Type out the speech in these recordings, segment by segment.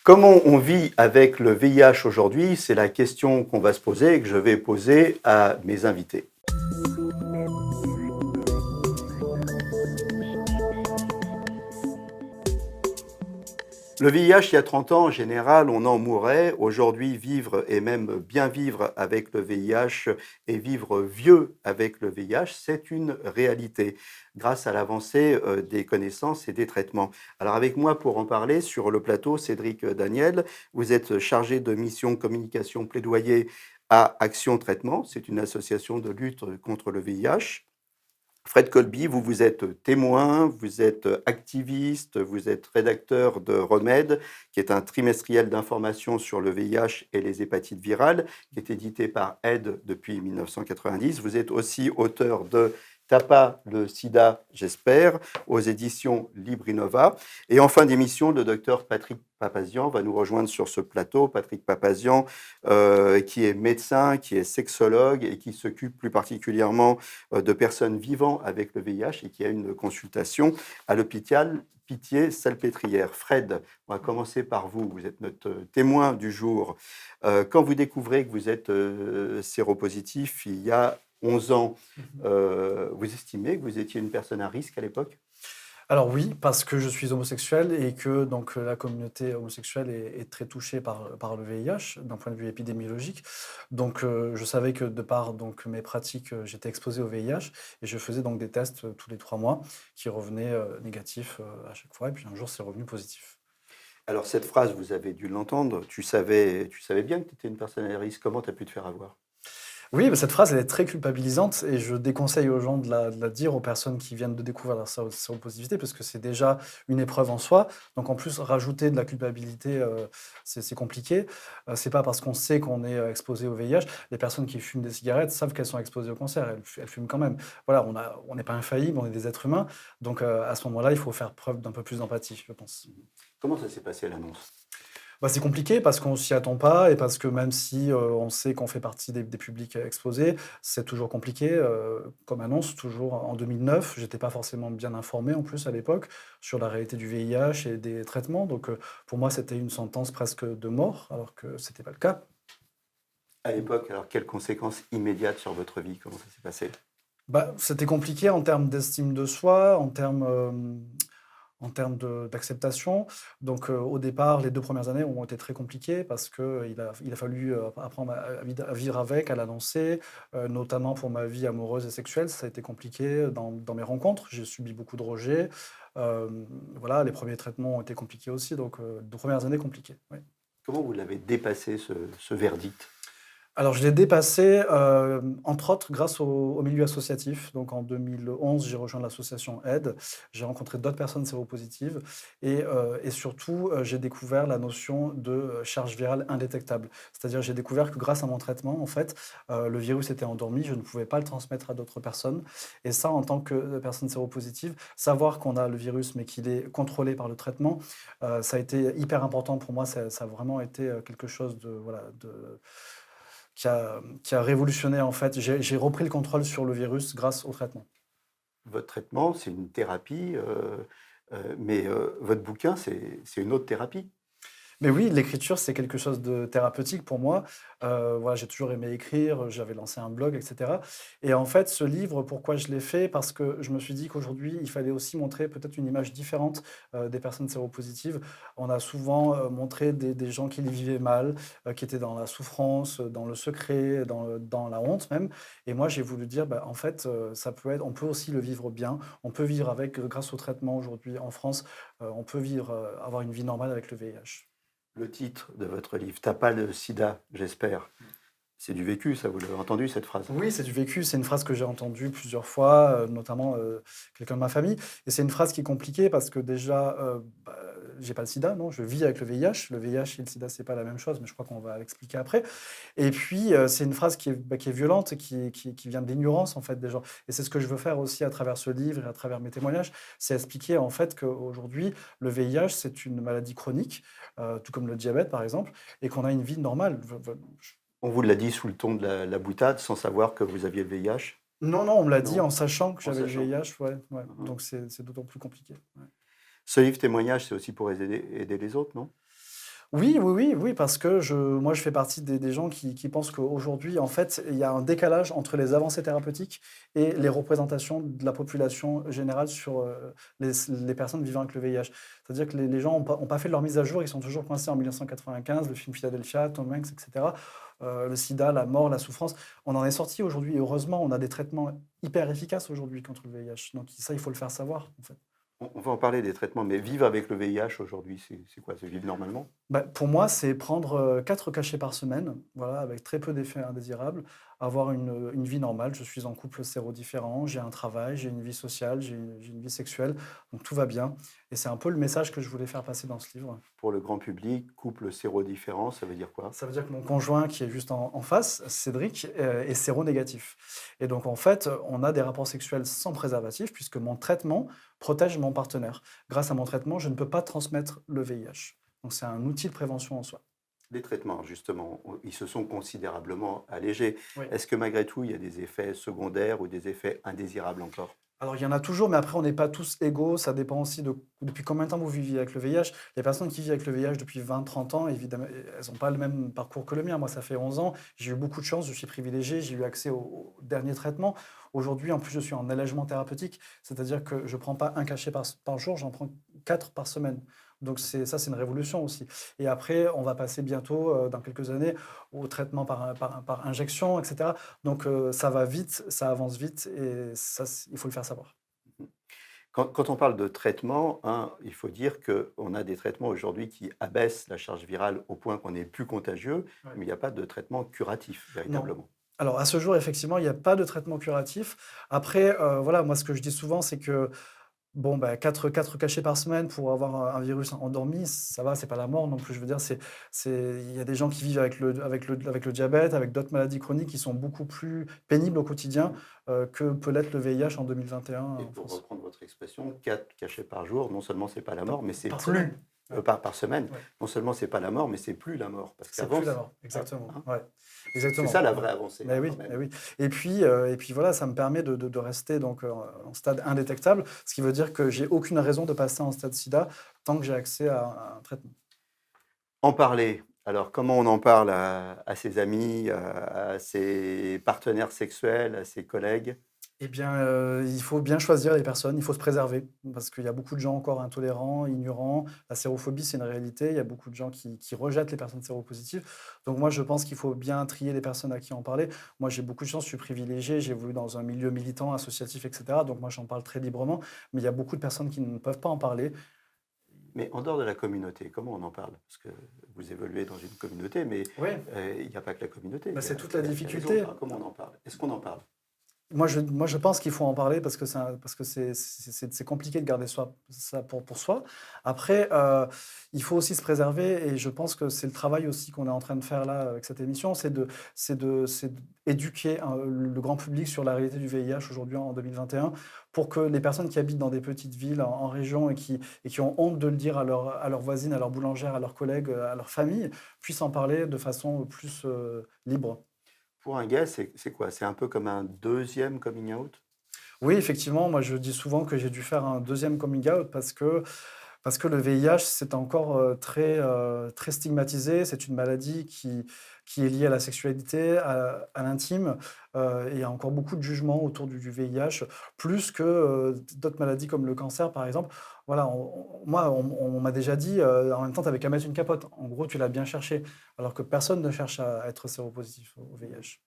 Comment on vit avec le VIH aujourd'hui? C'est la question qu'on va se poser et que je vais poser à mes invités. Le VIH, il y a 30 ans, en général, on en mourait. Aujourd'hui, vivre et même bien vivre avec le VIH et vivre vieux avec le VIH, c'est une réalité grâce à l'avancée des connaissances et des traitements. Alors avec moi pour en parler sur le plateau, Cédric Daniel, vous êtes chargé de mission communication plaidoyer à Action Traitement. C'est une association de lutte contre le VIH. Fred Colby, vous êtes témoin, vous êtes activiste, vous êtes rédacteur de Remède, qui est un trimestriel d'information sur le VIH et les hépatites virales, qui est édité par Aide depuis 1990. Vous êtes aussi auteur de T'as pas le sida, j'espère, aux éditions Librinova. Et en fin d'émission, le docteur Patrick Papazian va nous rejoindre sur ce plateau. Patrick Papazian, qui est médecin, qui est sexologue et qui s'occupe plus particulièrement de personnes vivant avec le VIH et qui a une consultation à l'hôpital Pitié-Salpêtrière. Fred, on va commencer par vous. Vous êtes notre témoin du jour. Quand vous découvrez que vous êtes séropositif il y a 11 ans, vous estimez que vous étiez une personne à risque à l'époque? Alors oui, parce que je suis homosexuel et que donc la communauté homosexuelle est très touchée par le VIH d'un point de vue épidémiologique. Donc je savais que de par donc mes pratiques, j'étais exposé au VIH et je faisais donc des tests tous les 3 mois qui revenaient négatifs à chaque fois. Et puis un jour, c'est revenu positif. Alors cette phrase, vous avez dû l'entendre. Tu savais bien que tu étais une personne à risque. Comment tu as pu te faire avoir? Oui, mais cette phrase, elle est très culpabilisante et je déconseille aux gens de la dire aux personnes qui viennent de découvrir leur séropositivité parce que c'est déjà une épreuve en soi. Donc en plus, rajouter de la culpabilité, c'est compliqué. C'est pas parce qu'on sait qu'on est exposé au VIH. Les personnes qui fument des cigarettes savent qu'elles sont exposées au cancer. Elles fument quand même. Voilà, on n'est pas infaillible, on est des êtres humains. Donc à ce moment-là, il faut faire preuve d'un peu plus d'empathie, je pense. Comment ça s'est passé l'annonce? Bah, c'est compliqué parce qu'on s'y attend pas et parce que même si, on sait qu'on fait partie des publics exposés, c'est toujours compliqué, comme annonce. Toujours en 2009, j'étais pas forcément bien informé en plus à l'époque sur la réalité du VIH et des traitements. Donc, pour moi, c'était une sentence presque de mort alors que c'était pas le cas. À l'époque, alors quelles conséquences immédiates sur votre vie? Comment ça s'est passé? Bah, c'était compliqué en termes d'estime de soi, en termes d'acceptation. Donc, au départ, les 2 premières années ont été très compliquées parce qu'il a fallu, apprendre à vivre avec, à l'annoncer, notamment pour ma vie amoureuse et sexuelle. Ça a été compliqué dans mes rencontres. J'ai subi beaucoup de rejets. Voilà, les premiers traitements ont été compliqués aussi, donc 2 premières années compliquées, oui. Comment vous l'avez dépassé ce verdict? Alors, je l'ai dépassé, entre autres grâce au milieu associatif. Donc en 2011, j'ai rejoint l'association Aide. J'ai rencontré d'autres personnes séropositives et surtout, j'ai découvert la notion de, charge virale indétectable. C'est-à-dire, j'ai découvert que grâce à mon traitement, en fait, le virus était endormi, je ne pouvais pas le transmettre à d'autres personnes et ça, en tant que, personne séropositive, savoir qu'on a le virus, mais qu'il est contrôlé par le traitement, ça a été hyper important pour moi. Ça a vraiment été, quelque chose de, voilà, qui a révolutionné en fait. J'ai repris le contrôle sur le virus grâce au traitement. Votre traitement, c'est une thérapie, mais votre bouquin, c'est une autre thérapie. Mais oui, l'écriture, c'est quelque chose de thérapeutique pour moi. Voilà, j'ai toujours aimé écrire, j'avais lancé un blog, et cetera. Et en fait, ce livre, pourquoi je l'ai fait? Parce que je me suis dit qu'aujourd'hui, il fallait aussi montrer peut-être une image différente, des personnes séropositives. On a souvent, montré des gens qui les vivaient mal, qui étaient dans la souffrance, dans le secret, dans la honte même. Et moi, j'ai voulu dire: «Bah, en fait, on peut aussi le vivre bien. On peut vivre avec, grâce au traitement aujourd'hui en France, on peut vivre, avoir une vie normale avec le VIH». Le titre de votre livre, T'as pas le sida, j'espère. C'est du vécu, ça, vous l'avez entendu, cette phrase? Oui, c'est du vécu. C'est une phrase que j'ai entendue plusieurs fois, notamment, quelqu'un de ma famille et c'est une phrase qui est compliquée parce que déjà, bah, j'ai pas le sida, non, je vis avec le VIH. Le VIH et le sida, c'est pas la même chose, mais je crois qu'on va l'expliquer après et puis, c'est une phrase qui est violente et qui vient de l'ignorance, en fait, des gens et c'est ce que je veux faire aussi à travers ce livre et à travers mes témoignages. C'est expliquer, en fait, qu'aujourd'hui, le VIH, c'est une maladie chronique, tout comme le diabète, par exemple et qu'on a une vie normale. On vous l'a dit sous le ton de la boutade, sans savoir que vous aviez le VIH? Non, non, on me l'a dit Non? en sachant que En j'avais le sachant? VIH, ouais, ouais, Mmh. donc c'est d'autant plus compliqué, ouais. Ce livre témoignage, c'est aussi pour aider les autres, non? Oui, oui, oui, oui, parce que moi, je fais partie des gens qui pensent qu'aujourd'hui, en fait, il y a un décalage entre les avancées thérapeutiques et les représentations de la population générale sur les personnes vivant avec le VIH. C'est-à-dire que les gens ont pas fait leur mise à jour, ils sont toujours coincés en 1995, le film Philadelphia, Tom Hanks, etc. Le sida, la mort, la souffrance. On en est sorti aujourd'hui, et heureusement, on a des traitements hyper efficaces aujourd'hui contre le VIH. Donc ça, il faut le faire savoir, en fait. On va en parler des traitements, mais vivre avec le VIH aujourd'hui, c'est quoi? C'est vivre normalement? Bah, pour moi, c'est prendre 4 cachets par semaine, voilà, avec très peu d'effets indésirables, avoir une vie normale. Je suis en couple sérodifférent, j'ai un travail, j'ai une vie sociale, j'ai une vie sexuelle, donc tout va bien. Et c'est un peu le message que je voulais faire passer dans ce livre. Pour le grand public, couple séro-différent, ça veut dire quoi? Ça veut dire que mon conjoint, qui est juste en face, Cédric, est séronégatif. Et donc, en fait, on a des rapports sexuels sans préservatif, puisque mon traitement protège mon partenaire. Grâce à mon traitement, je ne peux pas transmettre le VIH. Donc, c'est un outil de prévention en soi. Les traitements, justement, ils se sont considérablement allégés. Oui. Est-ce que malgré tout, il y a des effets secondaires ou des effets indésirables encore? Alors, il y en a toujours, mais après, on n'est pas tous égaux. Ça dépend aussi de depuis combien de temps vous vivez avec le VIH. Les personnes qui vivent avec le VIH depuis 20, 30 ans, évidemment, elles n'ont pas le même parcours que le mien. Moi, ça fait 11 ans. J'ai eu beaucoup de chance, je suis privilégié, j'ai eu accès au dernier traitement. Aujourd'hui, en plus, je suis en allègement thérapeutique, c'est-à-dire que je ne prends pas un cachet par jour, j'en prends 4 par semaine. Donc, c'est une révolution aussi. Et après, on va passer bientôt, dans quelques années, au traitement par injection, etc. Donc, ça va vite, ça avance vite, et ça, il faut le faire savoir. Quand on parle de traitement, hein, il faut dire qu'on a des traitements aujourd'hui qui abaissent la charge virale au point qu'on n'est plus contagieux, Ouais. mais il n'y a pas de traitement curatif Non. véritablement. Alors, à ce jour, effectivement, il n'y a pas de traitement curatif. Après, voilà, moi, ce que je dis souvent, c'est que bon, bah, 4 cachets par semaine pour avoir un virus endormi, ça va, c'est pas la mort non plus. Je veux dire, il y a des gens qui vivent avec le diabète, avec d'autres maladies chroniques qui sont beaucoup plus pénibles au quotidien, que peut l'être le VIH en 2021 Et en pour France. reprendre votre expression, 4 cachets par jour, non seulement c'est pas la Par mort, mais c'est par plus, semaine. Ouais, par semaine, ouais. non seulement c'est pas la mort, mais c'est plus la mort. Parce C'est qu'avant, plus la mort, exactement. hein, Ouais, c'est exactement. ça la Ouais. vraie avancée, Mais hein, oui, quand même. mais oui. Et puis voilà, ça me permet de rester donc en stade indétectable, ce qui veut dire que j'ai aucune raison de passer en stade sida tant que j'ai accès à un traitement. En parler. Alors, comment on en parle à ses amis, à ses partenaires sexuels, à ses collègues? Eh bien, il faut bien choisir les personnes, il faut se préserver parce qu'il y a beaucoup de gens encore intolérants, ignorants. La sérophobie, c'est une réalité. Il y a beaucoup de gens qui rejettent les personnes séropositives. Donc moi, je pense qu'il faut bien trier les personnes à qui en parler. Moi, j'ai beaucoup de chance, je suis privilégié, j'ai évolué dans un milieu militant, associatif, et cetera. Donc moi, j'en parle très librement, mais il y a beaucoup de personnes qui ne peuvent pas en parler. Mais en dehors de la communauté, comment on en parle? Parce que vous évoluez dans une communauté, mais Oui, il n'y a pas que la communauté, bah, il y c'est a, toute il la y a- il y a les difficulté. autres, hein. Comment on en parle? Est-ce qu'on en parle? Moi, je pense qu'il faut en parler parce que c'est compliqué de garder ça pour soi. Après, il faut aussi se préserver et je pense que c'est le travail aussi qu'on est en train de faire là avec cette émission, c'est d'éduquer le grand public sur la réalité du VIH aujourd'hui en 2021 pour que les personnes qui habitent dans des petites villes en région et qui ont honte de le dire à leurs voisines, à leurs boulangères, à leurs collègues, à leur famille, puissent en parler de façon plus libre. Pour un gay, c'est quoi? C'est un peu comme un deuxième coming out? Oui, effectivement, moi je dis souvent que j'ai dû faire un deuxième coming out parce que le VIH, c'est encore très stigmatisé. C'est une maladie qui est liée à la sexualité, à l'intime. Et il y a encore beaucoup de jugements autour du VIH, plus que d'autres maladies comme le cancer, par exemple. Voilà, moi, on m'a déjà dit, en même temps, tu n'avais qu'à mettre une capote. En gros, tu l'as bien cherché, alors que personne ne cherche à être séropositif au VIH.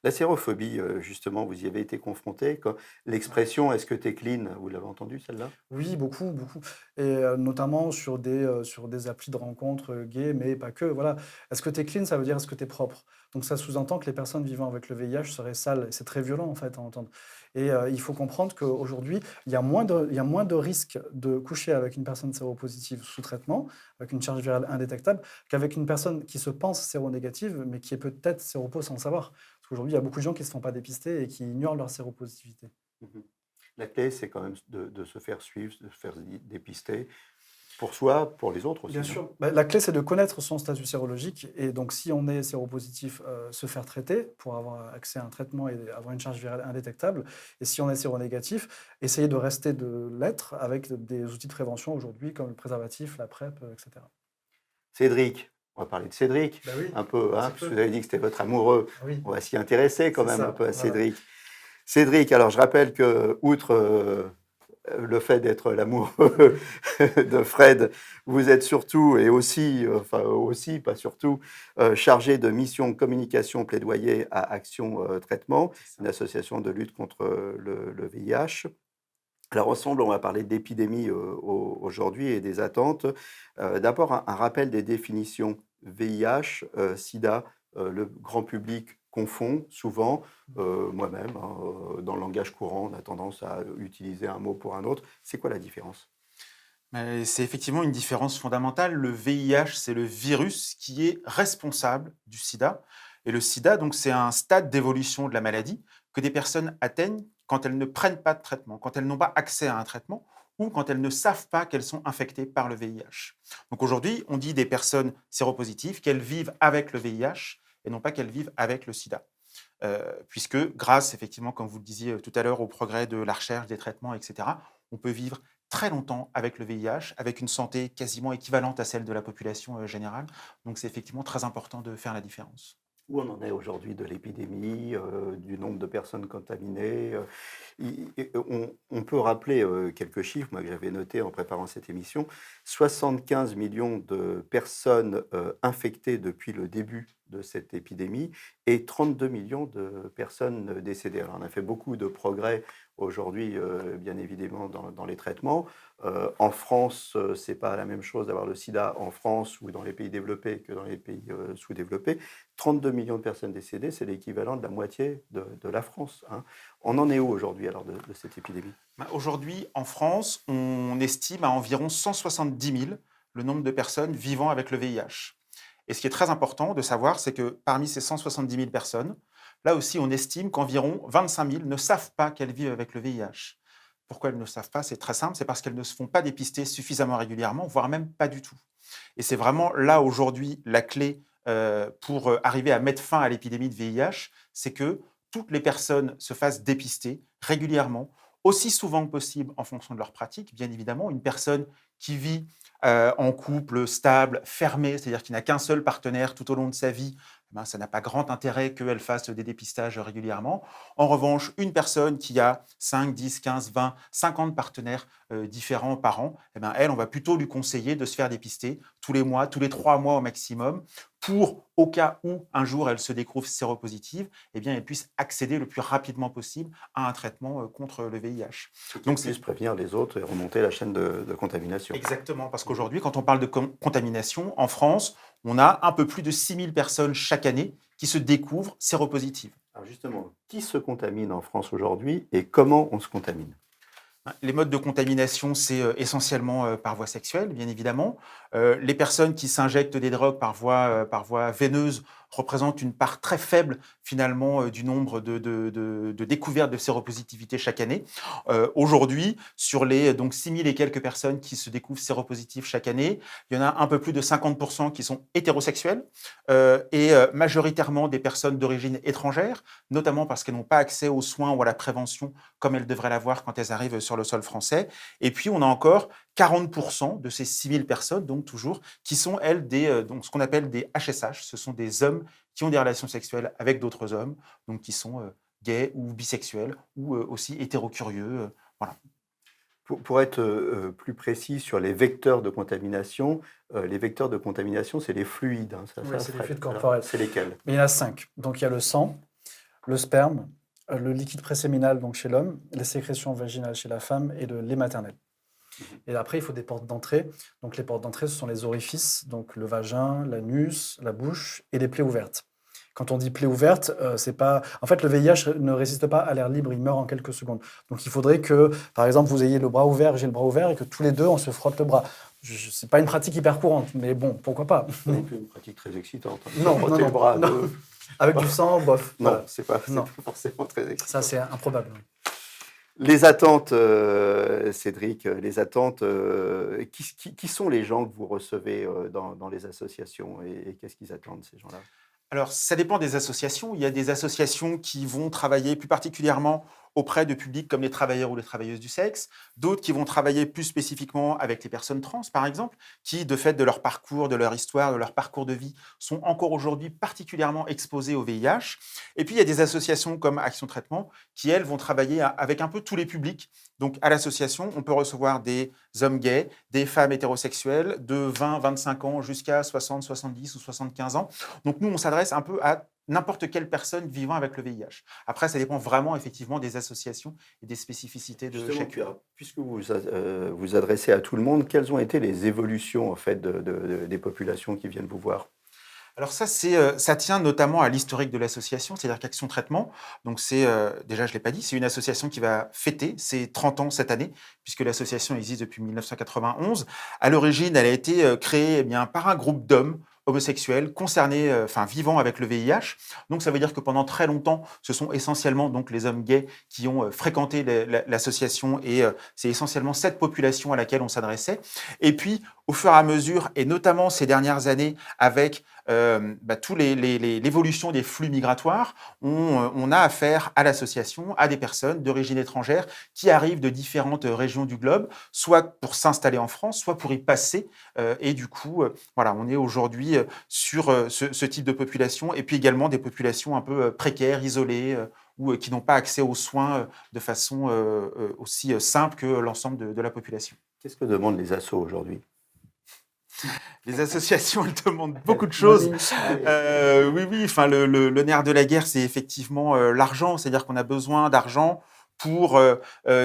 La sérophobie, justement, vous y avez été confronté. L'expression «est-ce que tu es clean», vous l'avez entendue celle-là? Oui, beaucoup, beaucoup et notamment sur des applis de rencontres, gays, mais pas que, voilà. Est-ce que tu es clean? Ça veut dire est-ce que tu es propre? Donc ça sous-entend que les personnes vivant avec le VIH seraient sales et c'est très violent, en fait, à entendre et il faut comprendre qu'aujourd'hui, il y a moins de risques de coucher avec une personne séropositive sous traitement, avec une charge virale indétectable, qu'avec une personne qui se pense séronégative, mais qui est peut-être séropo sans le savoir. Parce qu'aujourd'hui, il y a beaucoup de gens qui ne se font pas dépister et qui ignorent leur séropositivité. Mmh. La clé, c'est quand même de se faire suivre, de se faire dépister, pour soi, pour les autres Bien aussi, hein? sûr. Bah, la clé, c'est de connaître son statut sérologique et donc si on est séropositif, se faire traiter pour avoir accès à un traitement et avoir une charge virale indétectable et si on est séronégatif, essayer de rester de l'être avec des outils de prévention aujourd'hui comme le préservatif, la PrEP, et cetera. Cédric, on va parler de Cédric Bah oui, un peu, un hein, petit puisque peu. vous avez dit que c'était votre amoureux. Oui, On va s'y intéresser quand c'est même un ça, peu à voilà. Cédric. Cédric, alors je rappelle que, outre le fait d'être l'amoureux de Fred, vous êtes surtout et aussi, enfin aussi, pas surtout, chargé de mission communication plaidoyer à Action Traitement, C'est ça. une association de lutte contre le VIH. Alors ensemble, on va parler d'épidémie aujourd'hui et des attentes. D'abord, un rappel des définitions VIH, SIDA, le grand public confond souvent, moi-même, hein, dans le langage courant, on a tendance à utiliser un mot pour un autre. C'est quoi la différence? Mais c'est effectivement une différence fondamentale. Le VIH, c'est le virus qui est responsable du sida. Et le sida, donc, c'est un stade d'évolution de la maladie que des personnes atteignent quand elles ne prennent pas de traitement, quand elles n'ont pas accès à un traitement ou quand elles ne savent pas qu'elles sont infectées par le VIH. Donc aujourd'hui, on dit des personnes séropositives qu'elles vivent avec le VIH et non pas qu'elles vivent avec le sida. Puisque grâce, effectivement, comme vous le disiez tout à l'heure, au progrès de la recherche, des traitements, etc., on peut vivre très longtemps avec le VIH, avec une santé quasiment équivalente à celle de la population générale. Donc c'est effectivement très important de faire la différence. Où on en est aujourd'hui de l'épidémie, du nombre de personnes contaminées? On peut rappeler quelques chiffres, moi que j'avais notés en préparant cette émission. 75 millions de personnes infectées depuis le début de cette épidémie et 32 millions de personnes décédées. Alors on a fait beaucoup de progrès aujourd'hui, bien évidemment, dans les traitements. En France, c'est pas la même chose d'avoir le sida en France ou dans les pays développés que dans les pays sous-développés. 32 millions de personnes décédées, c'est l'équivalent de la moitié de la France, hein. On en est où aujourd'hui alors de cette épidémie? Aujourd'hui, en France, on estime à environ 170 000 le nombre de personnes vivant avec le VIH. Et ce qui est très important de savoir, c'est que parmi ces 170 000 personnes, là aussi, on estime qu'environ 25 000 ne savent pas qu'elles vivent avec le VIH. Pourquoi elles ne savent pas? C'est très simple, c'est parce qu'elles ne se font pas dépister suffisamment régulièrement, voire même pas du tout. Et c'est vraiment là aujourd'hui la clé pour arriver à mettre fin à l'épidémie de VIH, c'est que toutes les personnes se fassent dépister régulièrement, aussi souvent que possible en fonction de leur pratique. Bien évidemment, une personne qui vit en couple stable, fermé, c'est-à-dire qui n'a qu'un seul partenaire tout au long de sa vie, eh ben, ça n'a pas grand intérêt qu'elle fasse des dépistages régulièrement. En revanche, une personne qui a 5, 10, 15, 20, 50 partenaires différents par an, eh ben, elle, on va plutôt lui conseiller de se faire dépister tous les mois, tous les 3 mois au maximum, pour, au cas où un jour elle se découvre séropositive, eh bien, elle puisse accéder le plus rapidement possible à un traitement contre le VIH. Donc puisse prévenir les autres et remonter la chaîne de contamination. Exactement, parce qu'aujourd'hui, quand on parle de contamination, en France, on a un peu plus de 6 000 personnes chaque année qui se découvrent séropositives. Alors justement, qui se contamine en France aujourd'hui et comment on se contamine? Les modes de contamination, c'est essentiellement par voie sexuelle, bien évidemment. Les personnes qui s'injectent des drogues par voie veineuse représentent une part très faible, finalement, du nombre de découvertes de séropositivité chaque année. Aujourd'hui, sur les donc 6 000 et quelques personnes qui se découvrent séropositives chaque année, il y en a un peu plus de 50% qui sont hétérosexuels et majoritairement des personnes d'origine étrangère, notamment parce qu'elles n'ont pas accès aux soins ou à la prévention comme elles devraient l'avoir quand elles arrivent sur le sol français. Et puis, on a encore 40% de ces 6 000 personnes, donc toujours, qui sont, elles, donc, ce qu'on appelle des HSH. Ce sont des hommes qui ont des relations sexuelles avec d'autres hommes, donc qui sont gays ou bisexuels, ou aussi hétérocurieux. Voilà. Pour être plus précis sur les vecteurs de contamination, c'est les fluides, hein, Oui, c'est les Fred? fluides Alors, corporels. c'est lesquels? Mais il y en a 5. Donc il y a le sang, le sperme, le liquide préséminal donc chez l'homme, les sécrétions vaginales chez la femme et le lait maternel. Et après, il faut des portes d'entrée. Donc les portes d'entrée, ce sont les orifices, donc le vagin, l'anus, la bouche et les plaies ouvertes. Quand on dit plaie ouverte, c'est pas. En fait, le VIH ne résiste pas à l'air libre, il meurt en quelques secondes. Donc il faudrait que, par exemple, vous ayez le bras ouvert, j'ai le bras ouvert, et que tous les deux, on se frotte le bras. C'est pas une pratique hyper courante, mais bon, pourquoi pas. C'est non plus une pratique très excitante, hein. Non, Frotter le bras, non. Avec du sang, bof. non, Voilà. c'est pas Non. forcément très excitant. Ça, c'est improbable. Les attentes, Cédric, les attentes, qui sont les gens que vous recevez dans les associations et qu'est-ce qu'ils attendent, ces gens-là? Alors, ça dépend des associations. Il y a des associations qui vont travailler plus particulièrement auprès de publics comme les travailleurs ou les travailleuses du sexe, d'autres qui vont travailler plus spécifiquement avec les personnes trans, par exemple, qui, de fait de leur parcours, de leur histoire, de leur parcours de vie, sont encore aujourd'hui particulièrement exposés au VIH. Et puis, il y a des associations comme Action Traitement qui, elles, vont travailler avec un peu tous les publics. Donc, à l'association, on peut recevoir des hommes gays, des femmes hétérosexuelles de 20, 25 ans jusqu'à 60, 70 ou 75 ans. Donc, nous, on s'adresse un peu à n'importe quelle personne vivant avec le VIH. Après, ça dépend vraiment, effectivement, des associations et des spécificités de Justement, chacune. puisque vous vous adressez à tout le monde, quelles ont été les évolutions en fait, des populations qui viennent vous voir? Alors ça tient notamment à l'historique de l'association, c'est-à-dire qu'Action Traitement, donc déjà je ne l'ai pas dit, c'est une association qui va fêter ses 30 ans cette année, puisque l'association existe depuis 1991. À l'origine, elle a été créée par un groupe d'hommes homosexuels concernés, vivant avec le VIH. Donc ça veut dire que pendant très longtemps, ce sont essentiellement donc les hommes gays qui ont fréquenté l'association et c'est essentiellement cette population à laquelle on s'adressait. Et puis, au fur et à mesure, et notamment ces dernières années, avec tous l'évolution des flux migratoires, on a affaire à l'association, à des personnes d'origine étrangère qui arrivent de différentes régions du globe, soit pour s'installer en France, soit pour y passer. Et du coup, voilà, on est aujourd'hui sur ce type de population, et puis également des populations un peu précaires, isolées, ou qui n'ont pas accès aux soins de façon aussi simple que l'ensemble de la population. Qu'est-ce que demandent les assos aujourd'hui? Les associations, elles demandent beaucoup de choses. Oui, oui, le nerf de la guerre, c'est effectivement l'argent. C'est-à-dire qu'on a besoin d'argent pour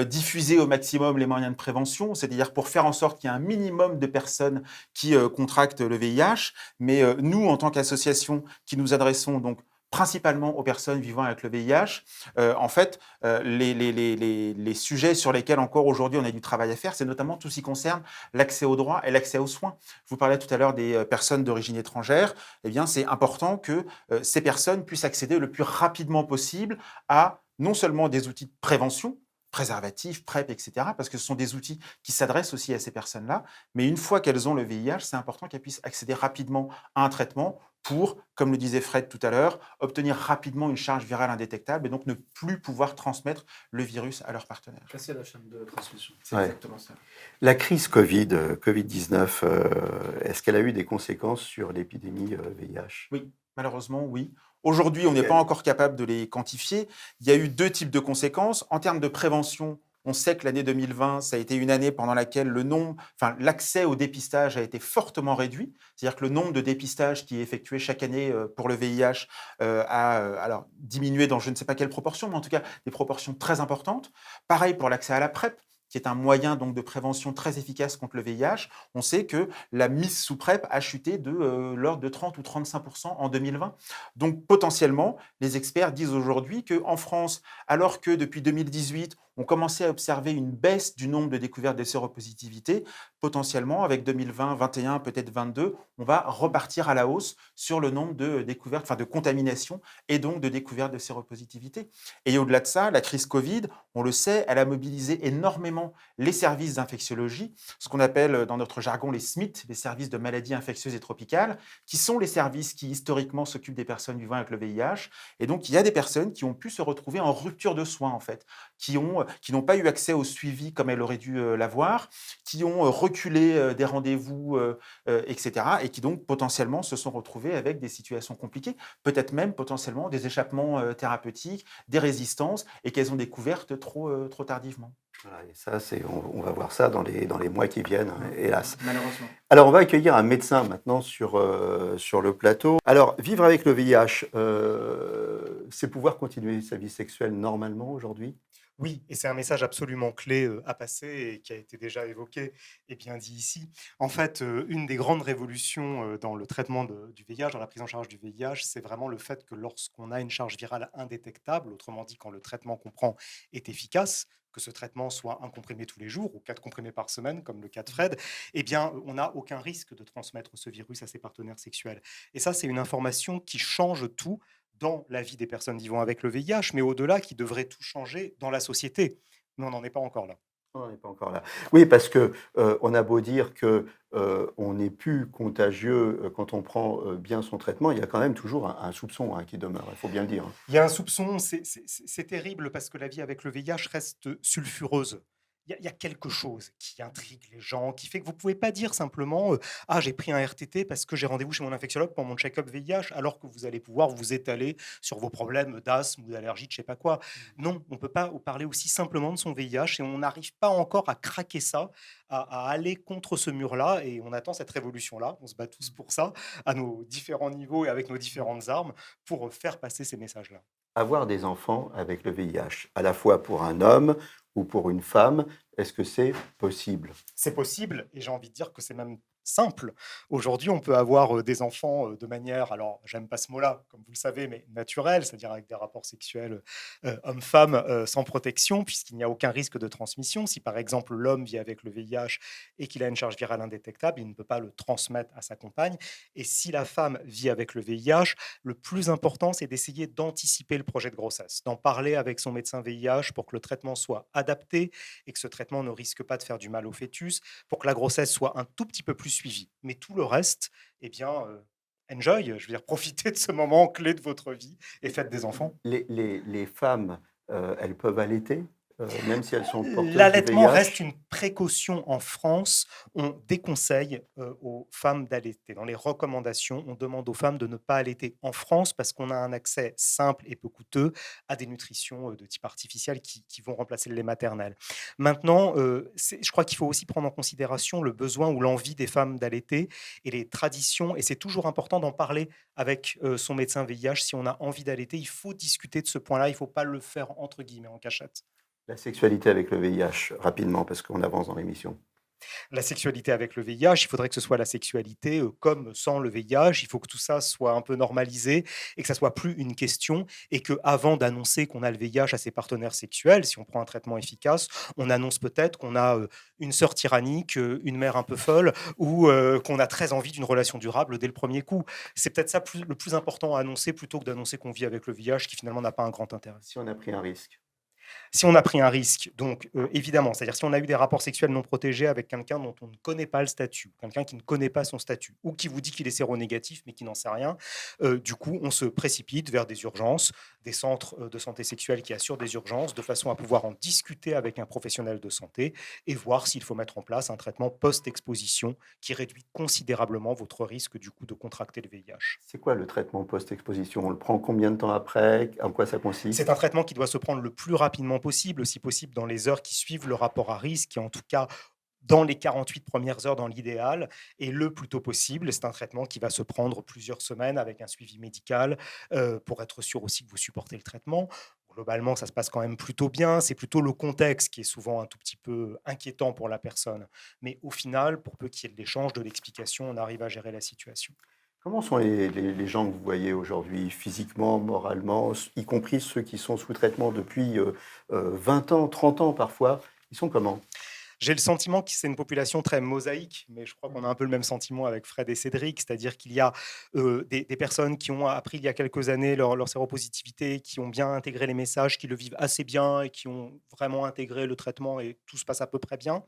diffuser au maximum les moyens de prévention, c'est-à-dire pour faire en sorte qu'il y ait un minimum de personnes qui contractent le VIH. Mais nous, en tant qu'association qui nous adressons donc principalement aux personnes vivant avec le VIH, en fait, les sujets sur lesquels encore aujourd'hui on a du travail à faire, c'est notamment tout ce qui concerne l'accès aux droits et l'accès aux soins. Je vous parlais tout à l'heure des personnes d'origine étrangère. Eh bien, c'est important que ces personnes puissent accéder le plus rapidement possible à non seulement des outils de prévention, préservatifs, PrEP, etc., parce que ce sont des outils qui s'adressent aussi à ces personnes-là, mais une fois qu'elles ont le VIH, c'est important qu'elles puissent accéder rapidement à un traitement pour, comme le disait Fred tout à l'heure, obtenir rapidement une charge virale indétectable et donc ne plus pouvoir transmettre le virus à leurs partenaires. Casser la chaîne de transmission. C'est exactement ça. La crise Covid, Covid-19, est-ce qu'elle a eu des conséquences sur l'épidémie VIH? Oui, malheureusement, oui. Aujourd'hui, on n'est pas encore capable de les quantifier. Il y a eu deux types de conséquences. En termes de prévention, on sait que l'année 2020, ça a été une année pendant laquelle l'accès au dépistage a été fortement réduit. C'est-à-dire que le nombre de dépistages qui est effectué chaque année pour le VIH a diminué dans je ne sais pas quelle proportion, mais en tout cas des proportions très importantes. Pareil pour l'accès à la PrEP, qui est un moyen donc de prévention très efficace contre le VIH. On sait que la mise sous PrEP a chuté de l'ordre de 30 ou 35% en 2020. Donc potentiellement, les experts disent aujourd'hui qu'en France, alors que depuis 2018, on commençait à observer une baisse du nombre de découvertes de séropositivité, potentiellement avec 2020, 21, peut-être 22, on va repartir à la hausse sur le nombre de découvertes, de contaminations et donc de découvertes de séropositivité. Et au-delà de ça, la crise Covid, on le sait, elle a mobilisé énormément les services d'infectiologie, ce qu'on appelle dans notre jargon les SMIT, les services de maladies infectieuses et tropicales, qui sont les services qui historiquement s'occupent des personnes vivant avec le VIH. Et donc, il y a des personnes qui ont pu se retrouver en rupture de soins, en fait, qui n'ont pas eu accès au suivi comme elles auraient dû l'avoir, qui ont reculé des rendez-vous, etc., et qui donc potentiellement se sont retrouvées avec des situations compliquées, peut-être même potentiellement des échappements thérapeutiques, des résistances, et qu'elles ont découvertes trop tardivement. Voilà, et ça, on va voir ça dans les mois qui viennent, hein, hélas. Malheureusement. Alors, on va accueillir un médecin maintenant sur le plateau. Alors, vivre avec le VIH, c'est pouvoir continuer sa vie sexuelle normalement aujourd'hui? Oui, et c'est un message absolument clé à passer et qui a été déjà évoqué et bien dit ici. En fait, une des grandes révolutions dans le traitement du VIH, dans la prise en charge du VIH, c'est vraiment le fait que lorsqu'on a une charge virale indétectable, autrement dit quand le traitement qu'on prend est efficace, que ce traitement soit un comprimé tous les jours ou 4 comprimés par semaine, comme le cas de Fred, eh bien, on n'a aucun risque de transmettre ce virus à ses partenaires sexuels. Et ça, c'est une information qui change tout dans la vie des personnes vivant avec le VIH, mais au-delà, qui devrait tout changer dans la société. Mais on n'en est pas encore là. On n'en est pas encore là. Oui, parce que on a beau dire que on n'est plus contagieux quand on prend bien son traitement, il y a quand même toujours un soupçon qui demeure. Il faut bien le dire. Il y a un soupçon, c'est terrible parce que la vie avec le VIH reste sulfureuse. Il y a quelque chose qui intrigue les gens, qui fait que vous ne pouvez pas dire simplement Ah, j'ai pris un RTT parce que j'ai rendez-vous chez mon infectiologue pour mon check-up VIH, alors que vous allez pouvoir vous étaler sur vos problèmes d'asthme ou d'allergie, de je ne sais pas quoi. Non, on ne peut pas parler aussi simplement de son VIH et on n'arrive pas encore à craquer ça, à aller contre ce mur-là. Et on attend cette révolution-là. On se bat tous pour ça, à nos différents niveaux et avec nos différentes armes, pour faire passer ces messages-là. Avoir des enfants avec le VIH, à la fois pour un homme ou pour une femme, est-ce que c'est possible? C'est possible et j'ai envie de dire que c'est même simple. Aujourd'hui, on peut avoir des enfants de manière, alors j'aime pas ce mot-là, comme vous le savez, mais naturelle, c'est-à-dire avec des rapports sexuels homme-femme sans protection, puisqu'il n'y a aucun risque de transmission. Si par exemple l'homme vit avec le VIH et qu'il a une charge virale indétectable, il ne peut pas le transmettre à sa compagne. Et si la femme vit avec le VIH, le plus important, c'est d'essayer d'anticiper le projet de grossesse, d'en parler avec son médecin VIH pour que le traitement soit adapté et que ce traitement ne risque pas de faire du mal au fœtus, pour que la grossesse soit un tout petit peu plus suivie. Mais tout le reste, eh bien, enjoy, je veux dire, profitez de ce moment clé de votre vie et faites des enfants. Les femmes, elles peuvent allaiter, même si elles sont porteuses du L'allaitement reste VIH? une précaution en France. On déconseille aux femmes d'allaiter. Dans les recommandations, on demande aux femmes de ne pas allaiter en France parce qu'on a un accès simple et peu coûteux à des nutritions de type artificiel qui vont remplacer le lait maternel. Maintenant, je crois qu'il faut aussi prendre en considération le besoin ou l'envie des femmes d'allaiter et les traditions. Et c'est toujours important d'en parler avec son médecin VIH. Si on a envie d'allaiter, il faut discuter de ce point-là. Il ne faut pas le faire entre guillemets en cachette. La sexualité avec le VIH, rapidement, parce qu'on avance dans l'émission. La sexualité avec le VIH, il faudrait que ce soit la sexualité comme sans le VIH. Il faut que tout ça soit un peu normalisé et que ça soit plus une question. Et que avant d'annoncer qu'on a le VIH à ses partenaires sexuels, si on prend un traitement efficace, on annonce peut-être qu'on a une sœur tyrannique, une mère un peu folle, ou qu'on a très envie d'une relation durable dès le premier coup. C'est peut-être ça le plus important à annoncer plutôt que d'annoncer qu'on vit avec le VIH, qui finalement n'a pas un grand intérêt. Si on a pris un risque. Si on a pris un risque, donc évidemment, c'est-à-dire si on a eu des rapports sexuels non protégés avec quelqu'un dont on ne connaît pas le statut, quelqu'un qui ne connaît pas son statut, ou qui vous dit qu'il est séronégatif mais qui n'en sait rien, du coup, on se précipite vers des urgences, des centres de santé sexuelle qui assurent des urgences, de façon à pouvoir en discuter avec un professionnel de santé et voir s'il faut mettre en place un traitement post-exposition qui réduit considérablement votre risque du coup de contracter le VIH. C'est quoi le traitement post-exposition? On le prend combien de temps après? En quoi ça consiste? C'est un traitement qui doit se prendre le plus rapidement possible, si possible dans les heures qui suivent le rapport à risque, et en tout cas dans les 48 premières heures dans l'idéal, et le plus tôt possible. C'est un traitement qui va se prendre plusieurs semaines avec un suivi médical pour être sûr aussi que vous supportez le traitement. Globalement, ça se passe quand même plutôt bien. C'est plutôt le contexte qui est souvent un tout petit peu inquiétant pour la personne. Mais au final, pour peu qu'il y ait de l'échange, de l'explication, on arrive à gérer la situation. Comment sont les gens que vous voyez aujourd'hui, physiquement, moralement, y compris ceux qui sont sous traitement depuis 20 ans, 30 ans parfois? Ils sont comment? J'ai le sentiment que c'est une population très mosaïque, mais je crois qu'on a un peu le même sentiment avec Fred et Cédric, c'est-à-dire qu'il y a des personnes qui ont appris il y a quelques années leur séropositivité, qui ont bien intégré les messages, qui le vivent assez bien et qui ont vraiment intégré le traitement et tout se passe à peu près bien.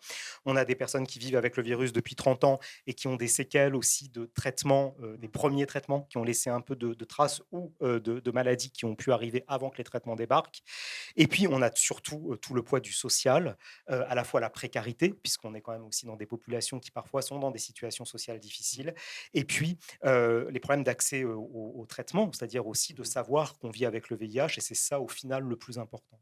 On a des personnes qui vivent avec le virus depuis 30 ans et qui ont des séquelles aussi de traitements, des premiers traitements, qui ont laissé un peu de traces ou de maladies qui ont pu arriver avant que les traitements débarquent. Et puis, on a surtout tout le poids du social, à la fois la précarité, puisqu'on est quand même aussi dans des populations qui parfois sont dans des situations sociales difficiles, et puis les problèmes d'accès au traitement, c'est-à-dire aussi de savoir qu'on vit avec le VIH, et c'est ça au final le plus important.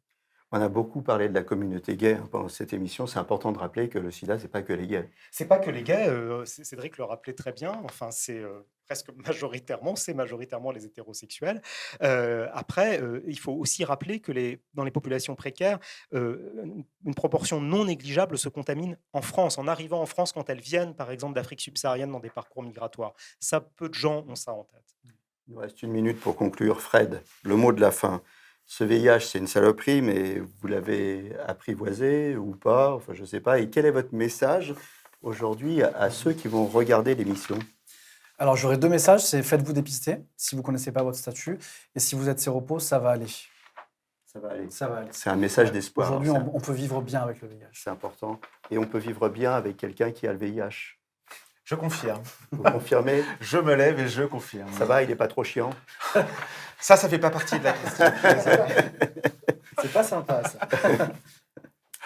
On a beaucoup parlé de la communauté gay pendant cette émission. C'est important de rappeler que le sida, c'est pas que les gays. C'est pas que les gays, Cédric le rappelait très bien, enfin c'est presque c'est majoritairement les hétérosexuels. Après, il faut aussi rappeler que dans les populations précaires, une proportion non négligeable se contamine en France, en arrivant en France quand elles viennent par exemple d'Afrique subsaharienne dans des parcours migratoires. Ça, peu de gens ont ça en tête. Il nous reste une minute pour conclure. Fred, le mot de la fin. Ce VIH, c'est une saloperie, mais vous l'avez apprivoisé ou pas? Enfin, je ne sais pas. Et quel est votre message aujourd'hui à ceux qui vont regarder l'émission? Alors, j'aurais 2 messages. C'est faites-vous dépister si vous ne connaissez pas votre statut. Et si vous êtes séropos, ça va aller. Ça va aller. Ça va aller. C'est un message Ouais. d'espoir. Aujourd'hui, C'est on peut vivre bien avec le VIH. c'est important. Et on peut vivre bien avec quelqu'un qui a le VIH. Je confirme. Vous confirmez? Je me lève et je confirme. Ça va, il n'est pas trop chiant? Ça fait pas partie de la question. C'est pas sympa, ça.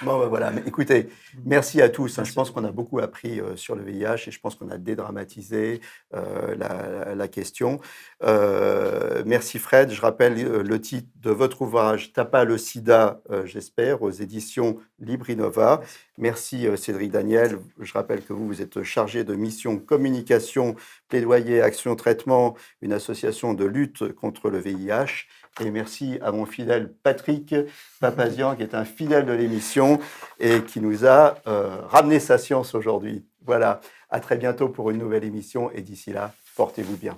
Bon, ben voilà. Mais écoutez, merci à tous. Hein. Je pense qu'on a beaucoup appris sur le VIH et je pense qu'on a dédramatisé la question. Merci Fred. Je rappelle le titre de votre ouvrage T'as pas le sida, j'espère, aux éditions Librinova. Merci Cédric Daniel. Je rappelle que vous êtes chargé de mission communication, plaidoyer, action, traitement, une association de lutte contre le VIH. Et merci à mon fidèle Patrick Papazian, qui est un fidèle de l'émission et qui nous a ramené sa science aujourd'hui. Voilà, à très bientôt pour une nouvelle émission et d'ici là, portez-vous bien.